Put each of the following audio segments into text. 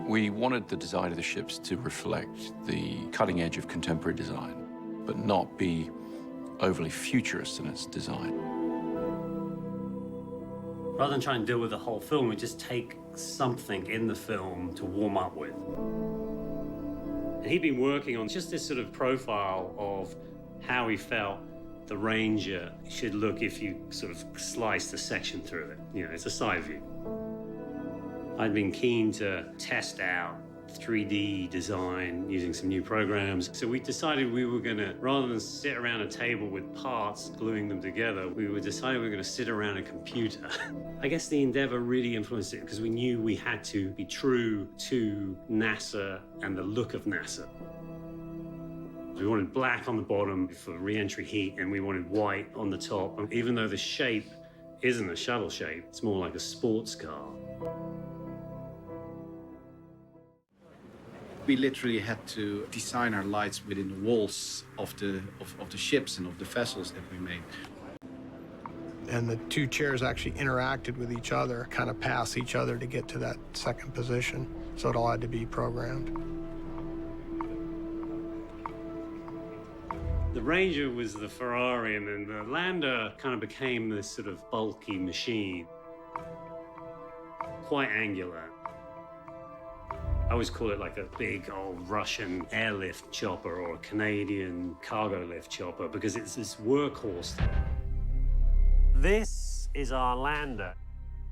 We wanted the design of the ships to reflect the cutting edge of contemporary design, but not be overly futurist in its design. Rather than try and deal with the whole film, we just take something in the film to warm up with. And he'd been working on just this sort of profile of how he felt the Ranger should look if you sort of slice the section through it. You know, it's a side view. I'd been keen to test out 3D design using some new programs. So we decided we were going to, rather than sit around a table with parts, gluing them together, we decided we were going to sit around a computer. I guess the endeavor really influenced it because we knew we had to be true to NASA and the look of NASA. We wanted black on the bottom for re-entry heat, and we wanted white on the top. And even though the shape isn't a shuttle shape, it's more like a sports car. We literally had to design our lights within the walls of the ships and of the vessels that we made. And the two chairs actually interacted with each other, kind of past each other to get to that second position. So it all had to be programmed. The Ranger was the Ferrari, and then the Lander kind of became this sort of bulky machine, quite angular. I always call it like a big old Russian airlift chopper or a Canadian cargo lift chopper because it's this workhorse. This is our lander.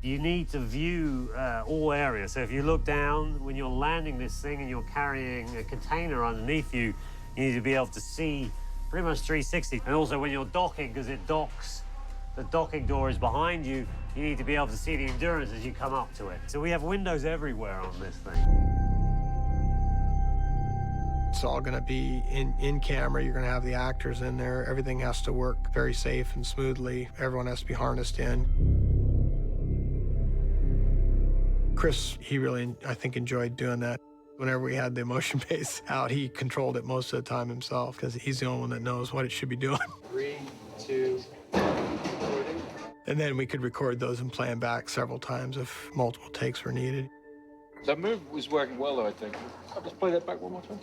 You need to view all areas. So if you look down, when you're landing this thing and you're carrying a container underneath you, you need to be able to see pretty much 360. And also when you're docking, because it docks, the docking door is behind you, you need to be able to see the endurance as you come up to it. So we have windows everywhere on this thing. It's all going to be in camera. You're going to have the actors in there. Everything has to work very safe and smoothly. Everyone has to be harnessed in. Chris, he really, I think, enjoyed doing that. Whenever we had the motion base out, he controlled it most of the time himself because he's the only one that knows what it should be doing. 3, 2, recording. And then we could record those and play them back several times if multiple takes were needed. That move was working well, though, I think. I'll just play that back one more time.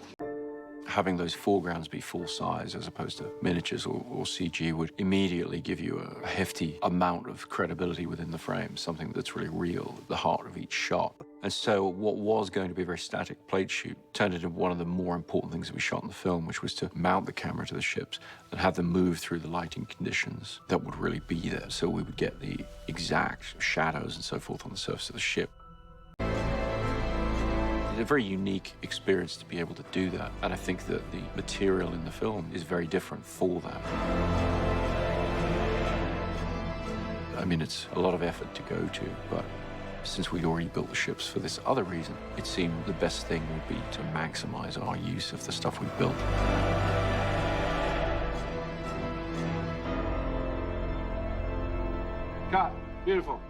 Having those foregrounds be full size as opposed to miniatures or CG would immediately give you a hefty amount of credibility within the frame, something that's really real at the heart of each shot. And so what was going to be a very static plate shoot turned into one of the more important things that we shot in the film, which was to mount the camera to the ships and have them move through the lighting conditions that would really be there. So we would get the exact shadows and so forth on the surface of the ship. It's a very unique experience to be able to do that, and I think that the material in the film is very different for that. I mean, it's a lot of effort to go to, but since we'd already built the ships for this other reason, it seemed the best thing would be to maximize our use of the stuff we built. Cut. Beautiful.